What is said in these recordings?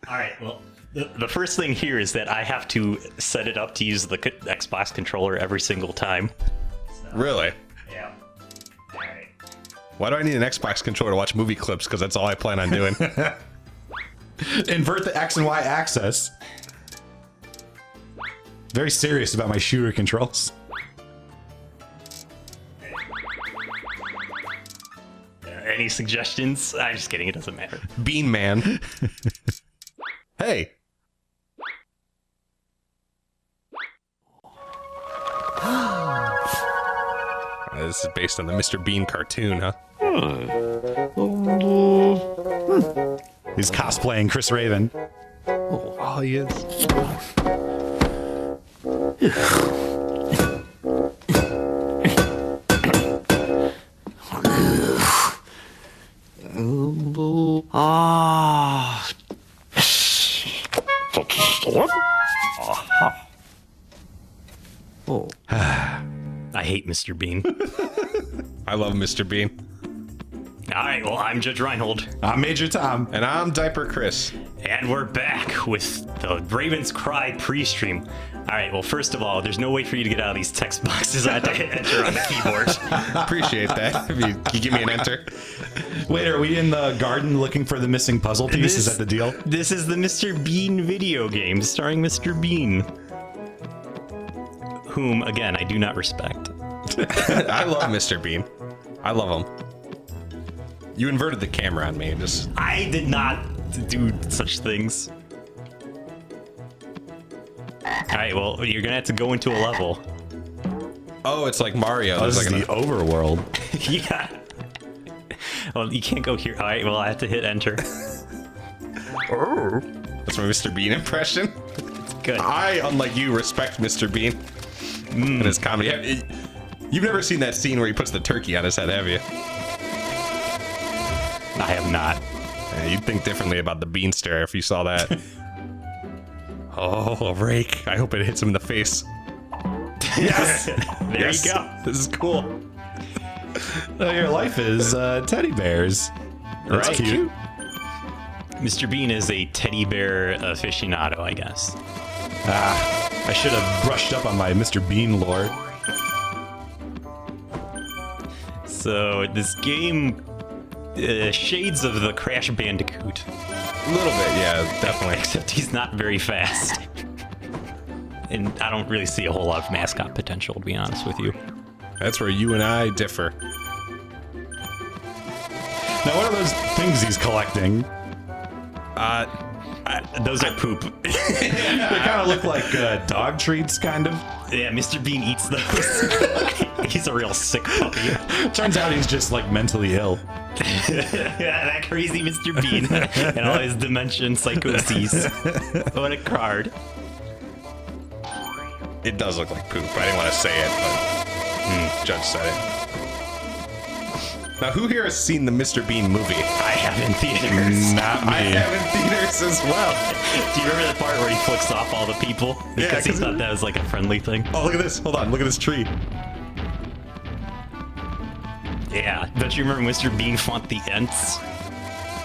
All right, well, the first thing here is that I have to set it up to use the Xbox controller every single time. So, Really? yeah. All right. Why do I need an Xbox controller to watch movie clips? Because that's all I plan on doing. Invert the X and Y axis. Very serious about my shooter controls. Any suggestions? I'm just kidding. It doesn't matter. Bean Man. Hey. This is based on the Mr. Bean cartoon, huh? He's cosplaying Chris Raven. Oh, he is. I hate Mr. Bean. I love Mr. Bean. All right, well, I'm Judge Reinhold. I'm Major Tom. And I'm Diaper Chris. And we're back with the Raven's Cry pre-stream. All right, well, first of all, there's no way for you to get out of these text boxes. I have to hit enter on the keyboard. Appreciate that. If you give me an enter. Wait, are we in the garden looking for the missing puzzle piece? Is that the deal? This is the Mr. Bean video game starring Mr. Bean. Whom, again, I do not respect. I love Mr. Bean. I love him. You inverted the camera on me. Just I did not do such things. Alright, well, you're gonna have to go into a level. Oh, it's like Mario. Oh, this There's is like the overworld. Yeah. Well, you can't go here. Alright, well, I have to hit enter. That's my Mr. Bean impression. It's good. I, unlike you, respect Mr. Bean and his comedy. You've never seen that scene where he puts the turkey on his head, have you? I have not. Yeah, you'd think differently about the bean stare if you saw that. Oh, a rake. I hope it hits him in the face. Yes! There Yes. you go. This is cool. Your life is teddy bears. That's Right. cute. Mr. Bean is a teddy bear aficionado, I guess. I should have brushed up on my Mr. Bean lore. So, this game... shades of the Crash Bandicoot. A little bit, yeah, definitely. Except he's not very fast. And I don't really see a whole lot of mascot potential, to be honest with you. That's where you and I differ. Now, what are those things he's collecting? Those are poop. They kind of look like dog treats, kind of. Yeah, Mr. Bean eats those. He's a real sick puppy. Turns out he's just like mentally ill. Yeah, that crazy Mr. Bean and all his dementia and psychoses. What a card. It does look like poop. I didn't want to say it, but Judge said it. Now, who here has seen the Mr. Bean movie? I have in theaters. Not me. I have in theaters as well. Do you remember the part where he flicks off all the people? Because he 'cause thought that was like a friendly thing. Oh, look at this. Hold on. Look at this tree. Yeah. Don't you remember Mr. Bean fought the Ents?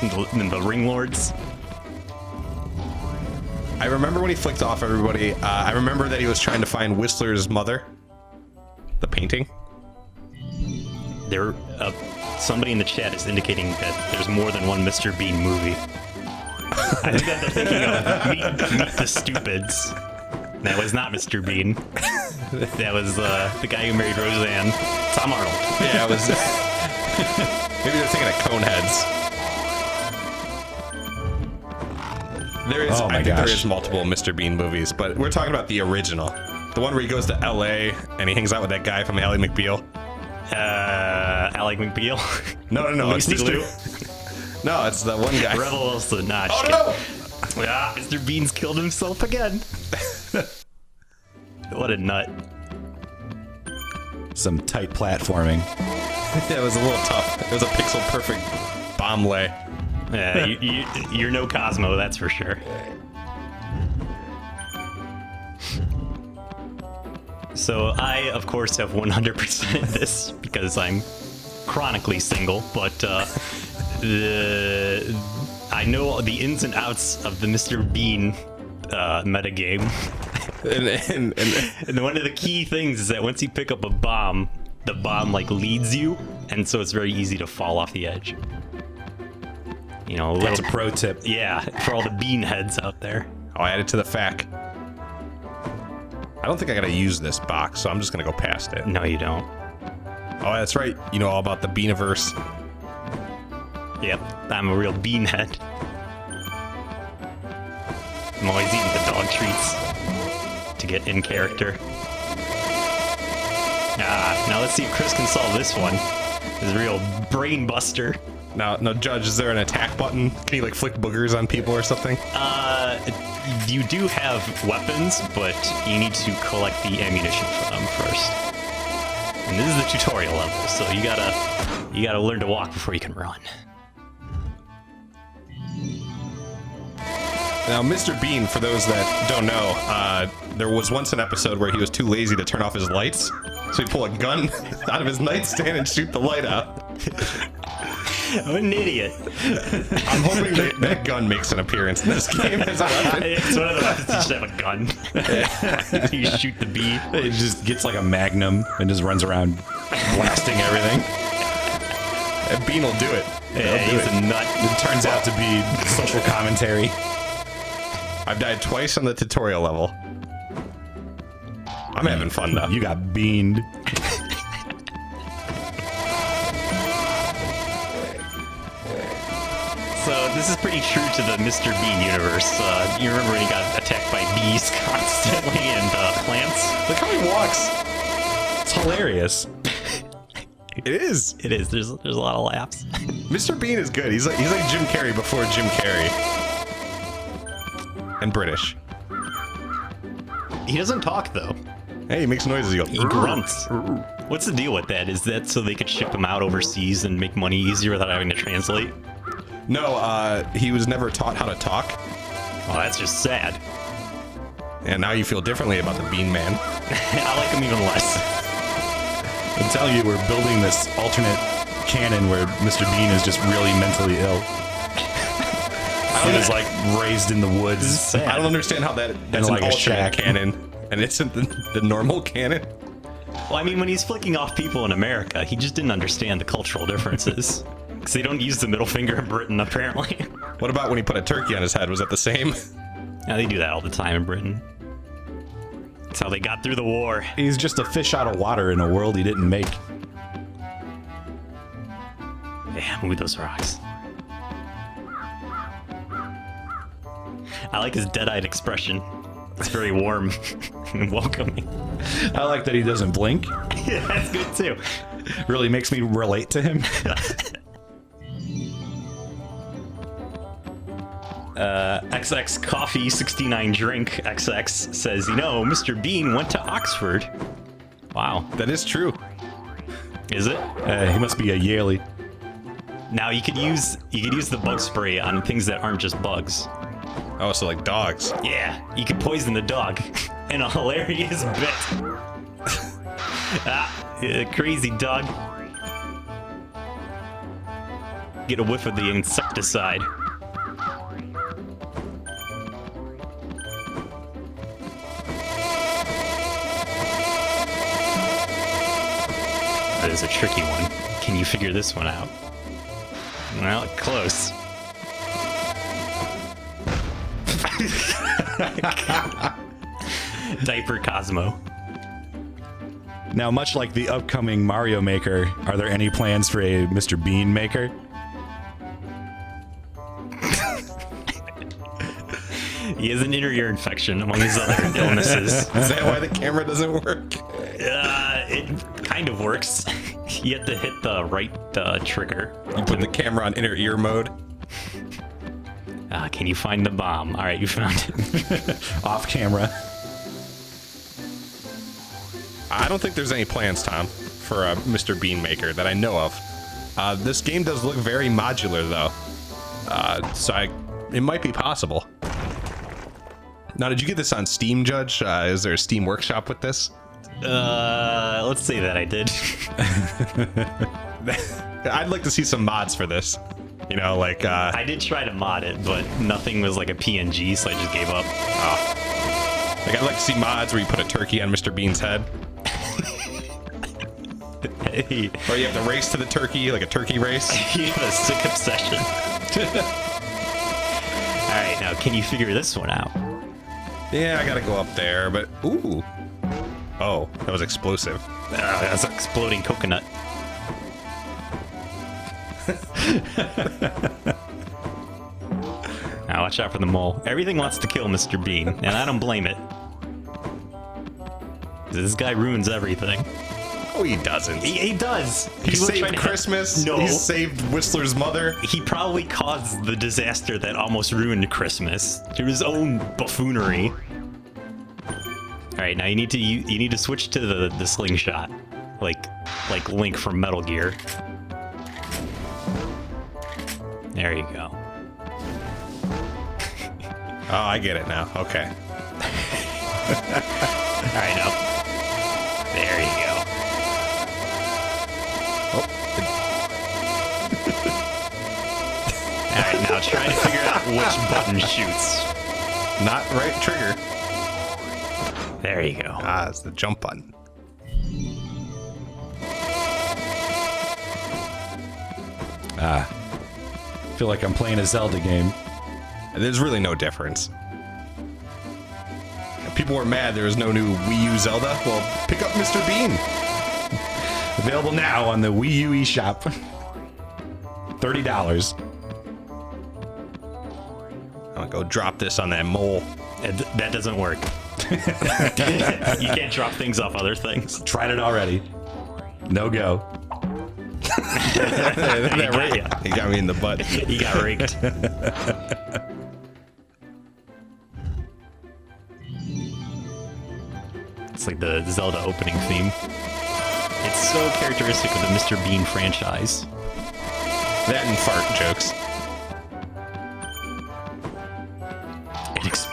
And the Ring Lords? I remember when he flicked off everybody. I remember that he was trying to find Whistler's mother. The painting. There, somebody in the chat is indicating that there's more than one Mr. Bean movie. I think that they're thinking of Meet the Stupids. That was not Mr. Bean. That was the guy who married Roseanne. Tom Arnold. Yeah, it was. Maybe they're thinking of Coneheads. There is, Oh my I think there gosh. is multiple Mr. Bean movies, but we're talking about the original. The one where he goes to LA and he hangs out with that guy from Ally McBeal. Alec McBeal. No, Lucy it's Liu. No, it's the one guy. Rebel Wilson. Nah, just Oh kidding. Ah, Mr. Bean's killed himself again. What a nut. Some tight platforming. Yeah, it was a little tough. It was a pixel perfect bomb lay. Yeah, you're no Cosmo, that's for sure. So I, of course, have 100% this because I'm chronically single, but I I know the ins and outs of the Mr. Bean metagame. And one of the key things is that once you pick up a bomb, the bomb like leads you, and so it's very easy to fall off the edge. You know, That's a pro tip. Yeah, for all the bean heads out there. I'll add it to the FAQ. I don't think I gotta use this box, so I'm just gonna go past it. No, you don't. Oh, that's right. You know all about the Beaniverse. Yep, I'm a real bean head. I'm always eating the dog treats to get in character. Now let's see if Chris can solve this one. This is a real brain buster. Now, Judge, is there an attack button? Can you like flick boogers on people or something? You do have weapons, but you need to collect the ammunition for them first. And this is the tutorial level, so you gotta learn to walk before you can run. Now, Mr. Bean, for those that don't know, there was once an episode where he was too lazy to turn off his lights, so he'd pull a gun out of his nightstand and shoot the light out. I'm an idiot. I'm hoping that gun makes an appearance in this game as a weapon. It's one of the weapons, you just have a gun. You shoot the bee. It just gets like a magnum and just runs around blasting everything. And Bean will do it. Yeah, he's a nut. It turns out to be social commentary. I've died twice on the tutorial level. I'm having fun though. You got beaned. So this is pretty true to the Mr. Bean universe. You remember when he got attacked by bees constantly and plants? Look how he walks. It's hilarious. It is. It is. There's a lot of laughs. Mr. Bean is good. He's like Jim Carrey before Jim Carrey. And British. He doesn't talk though. Hey, he makes noises. He goes. He grunts. What's the deal with that? Is that so they could ship him out overseas and make money easier without having to translate? No, he was never taught how to talk. Well, that's just sad. And now you feel differently about the Bean Man. I like him even less. I'm telling you, we're building this alternate canon where Mr. Bean is just really mentally ill. He was like raised in the woods. I don't understand how that's like an a alternate shack. canon, and isn't the normal canon. Well, I mean, when he's flicking off people in America, he just didn't understand the cultural differences. Because they don't use the middle finger in Britain, apparently. What about when he put a turkey on his head? Was that the same? Yeah, they do that all the time in Britain. That's how they got through the war. He's just a fish out of water in a world he didn't make. Yeah, move those rocks. I like his dead-eyed expression. It's very warm and welcoming. I like that he doesn't blink. Yeah, that's good too. Really makes me relate to him. XX Coffee 69 Drink XX says, you know, Mr. Bean went to Oxford. Wow. That is true. Is it? He must be a Yaley. Now you could use the bug spray on things that aren't just bugs. Oh, so like dogs. Yeah, you could poison the dog in a hilarious bit. Crazy dog. Get a whiff of the insecticide. That is a tricky one. Can you figure this one out? Well, close. Diaper Cosmo. Now, much like the upcoming Mario Maker, are there any plans for a Mr. Bean Maker? He has an inner ear infection, among his other illnesses. Is that why the camera doesn't work? It kind of works. You have to hit the right trigger. You put the camera on inner ear mode. Can you find the bomb? All right, you found it. Off camera. I don't think there's any plans, Tom, for a Mr. Bean Maker that I know of. This game does look very modular, though. So it might be possible. Now, did you get this on Steam, Judge? Is there a Steam Workshop with this? Let's say that I did. I'd like to see some mods for this. You know, like I did try to mod it, but nothing was like a PNG, so I just gave up. like I'd like to see mods where you put a turkey on Mr. Bean's head, Hey, or you have to race to the turkey, like a turkey race. you have a sick obsession. All right, now can you figure this one out? Yeah, I gotta go up there, but ooh, oh, that was explosive. That's an exploding coconut. Now watch out for the mole. Everything wants to kill Mr. Bean, and I don't blame it. This guy ruins everything. Oh, he doesn't. He does. He People saved try to- Christmas. No. He saved Whistler's mother. He probably caused the disaster that almost ruined Christmas through his own buffoonery. All right, now you need to switch to the slingshot, like Link from Metal Gear. There you go. Oh, I get it now. Okay. All right, now there you go. Oh, All right, now try to figure out which button shoots. not right trigger. There you go. Ah, it's the jump button. I feel like I'm playing a Zelda game. There's really no difference. People were mad there was no new Wii U Zelda. Well, pick up Mr. Bean. Available now on the Wii U eShop. $30. I'm gonna go drop this on that mole. That doesn't work. You can't drop things off other things. Tried it already. No go. That right? ya. He got me in the butt. He got raked. It's like the Zelda opening theme. It's so characteristic of the Mr. Bean franchise. That and fart jokes.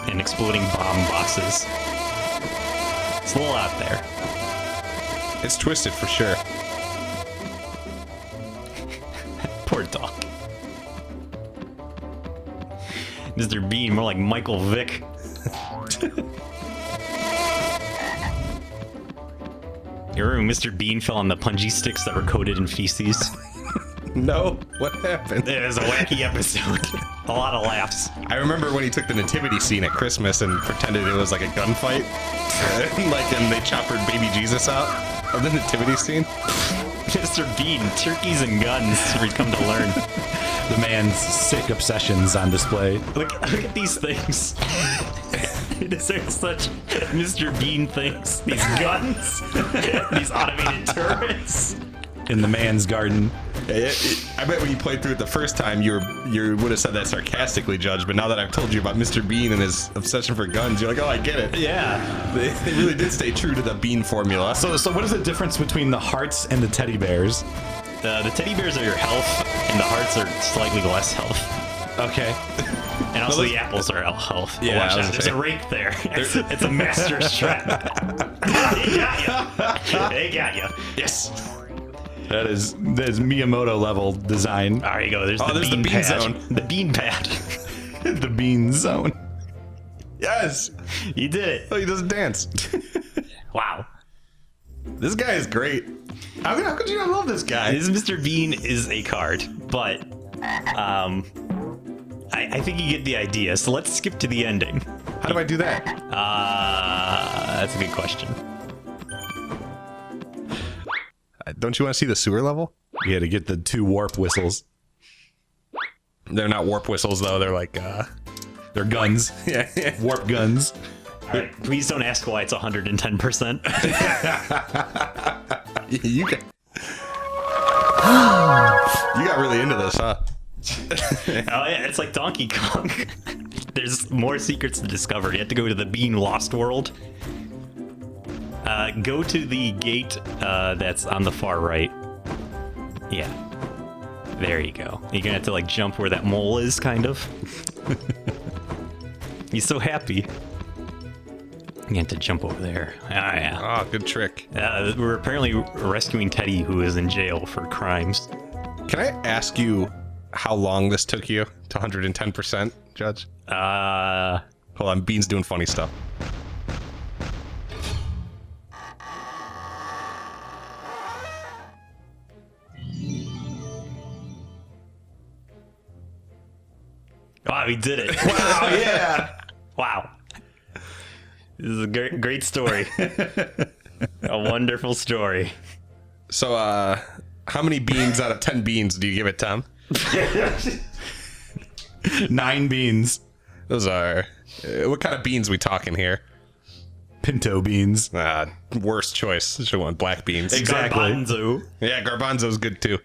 And exploding bomb boxes. It's a little out there. It's twisted for sure. Poor dog. Mr. Bean, more like Michael Vick. You remember when Mr. Bean fell on the punji sticks that were coated in feces? No, what happened? It was a wacky episode. A lot of laughs. I remember when he took the nativity scene at Christmas and pretended it was like a gunfight. and they choppered baby Jesus out of the nativity scene. Mr. Bean, turkeys and guns, we've come to learn. The man's sick obsessions on display. Look at these things. These are such Mr. Bean things. These guns, these automated turrets. In the man's garden. I bet when you played through it the first time, you would have said that sarcastically, Judge. But now that I've told you about Mr. Bean and his obsession for guns, you're like, oh, I get it. Yeah. They really did stay true to the Bean formula. So what is the difference between the hearts and the teddy bears? The teddy bears are your health, and the hearts are slightly less health. Okay. And also the apples are health. Yeah, Watch I was out. There's gonna a rake there. It's a master's trap. They got you. They got you. Yes. That is Miyamoto level design. There you go. There's Oh, the there's the bean bean pad. zone. The bean pad. The bean zone. Yes. You did it. Oh, he doesn't dance. Wow. This guy is great. How could you not love this guy? This Mr. Bean is a card, but I think you get the idea. So let's skip to the ending. How do I do that? That's a good question. Don't you want to see the sewer level? You had to get the 2 warp whistles. They're not warp whistles though. They're like They're guns. yeah. Warp guns. All right, please don't ask why it's 110%. You got you got really into this, huh? Oh yeah, it's like Donkey Kong. There's more secrets to discover. You have to go to the Bean Lost World. Go to the gate that's on the far right. Yeah. There you go. You're gonna have to like jump where that mole is, kind of. He's so happy. You have to jump over there. Ah, yeah. Oh, good trick. We're apparently rescuing Teddy, who is in jail for crimes. Can I ask you how long this took you to 110%, Judge? Hold on, Bean's doing funny stuff. Wow, he did it. Wow, yeah. Wow. This is a great story. A wonderful story. So, how many beans out of 10 beans do you give it, Tom? 9 beans. Those are... what kind of beans we talking here? Pinto beans. Worst choice. Should have went black beans. Exactly. Garbanzo. Yeah, garbanzo's good too.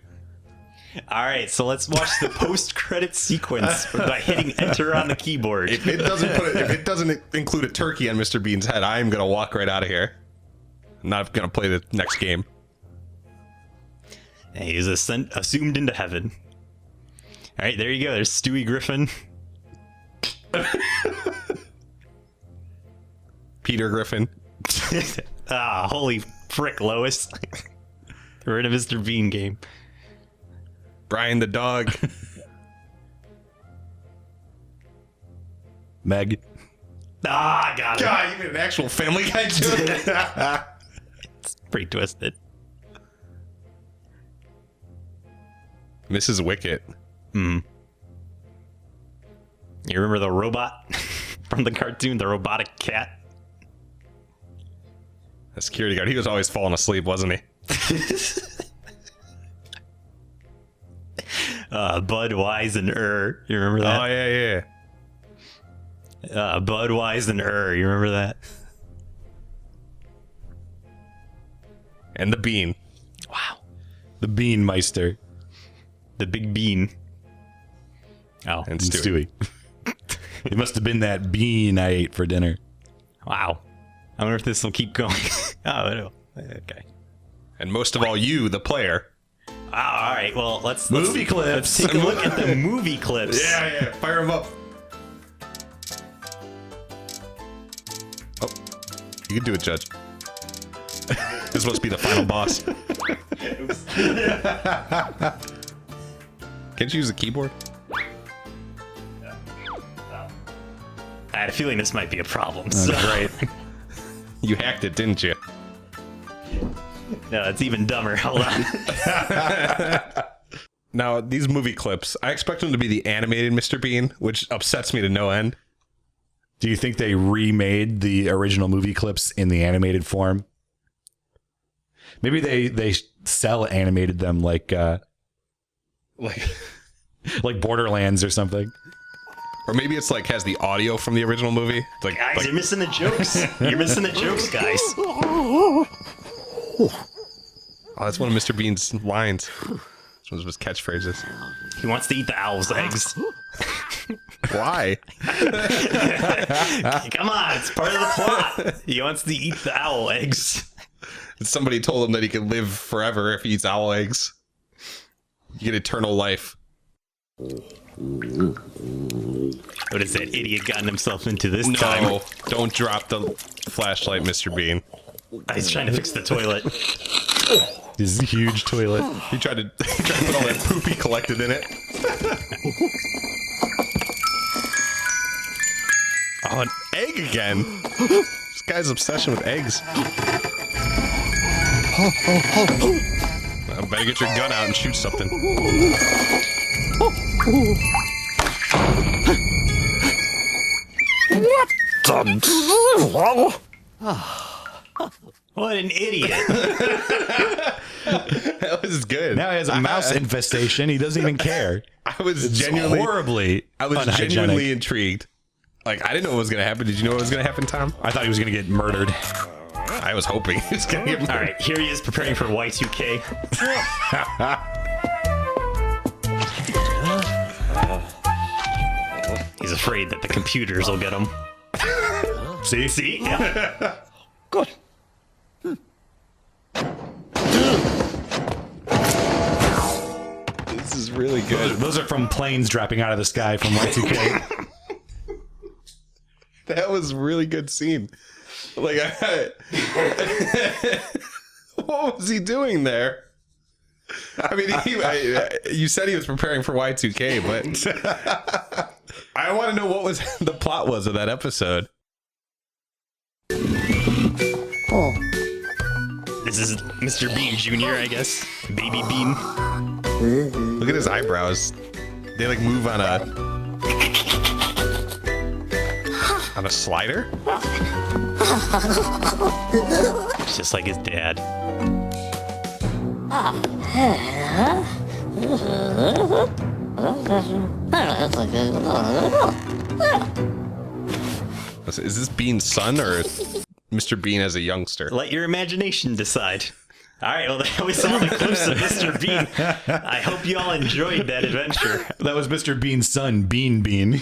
All right, so let's watch the post-credit sequence by hitting enter on the keyboard. If it doesn't include a turkey on Mr. Bean's head, I am gonna walk right out of here. I'm not gonna play the next game. And he is assumed into heaven. All right, there you go. There's Stewie Griffin. Peter Griffin. Holy frick, Lois. We're in a Mr. Bean game. Brian the dog. Meg. Got it. God, you made an actual Family Guy joke. It's pretty twisted. Mrs. Wicket. You remember the robot from the cartoon, the robotic cat? The security guard. He was always falling asleep, wasn't he? Bud, Wise, and You remember that? Oh, yeah. Bud, Wise, and You remember that? And the bean. Wow. The Bean Meister. The big bean. Oh, And And Stewie. Stewie. It must have been that bean I ate for dinner. wow. I wonder if this will keep going. Oh, it'll. Okay. And most of all, you, the player. Oh, all right. Well, let's Movie clips. Let's take a look at the movie clips. Yeah. Fire him up. Oh, you can do it, Judge. This must be the final boss. Can't you use a keyboard? I had a feeling this might be a problem. So. Right. You hacked it, didn't you? No, it's even dumber. Hold on. Now, these movie clips, I expect them to be the animated Mr. Bean, which upsets me to no end. Do you think they remade the original movie clips in the animated form? Maybe they sell animated them like Borderlands or something. Or maybe it's like has the audio from the original movie. Like, Guys, you're missing the jokes. You're missing the jokes, guys. oh, that's one of Mr. Bean's lines. It's one of his catchphrases. He wants to eat the owl's eggs. Why? Come on, it's part of the plot. He wants to eat the owl eggs. Somebody told him that he could live forever if he eats owl eggs. You get eternal life. What has that idiot gotten himself into this time? No, don't drop the flashlight, Mr. Bean. He's trying to fix the toilet. This huge toilet. He tried to put all that poop he collected in it. Oh, an egg again. This guy's obsession with eggs. I better get your gun out and shoot something. What an idiot. That was good. Now he has a mouse infestation. He doesn't even care. I was It's genuinely horribly I was unhygienic. genuinely intrigued. Like, I didn't know what was going to happen. Did you know what was going to happen, Tom? I thought he was going to get murdered. I was hoping he was going to get All right, here he is preparing for Y2K. He's afraid that the computers will get him. See? Yeah. Good. This is really good. Those are from planes dropping out of the sky from Y2K. That was a really good scene. Like, what was he doing there? I mean, you said he was preparing for Y2K, but I want to know what was the plot was of that episode. This is Mr. Bean Jr., I guess. Baby Bean. Look at his eyebrows. They like move on a slider. It's just like his dad. Is this Bean's son or Mr. Bean as a youngster? Let your imagination decide. All right, well, that was all the clips of Mr. Bean. I hope you all enjoyed that adventure. That was Mr. Bean's son, Bean.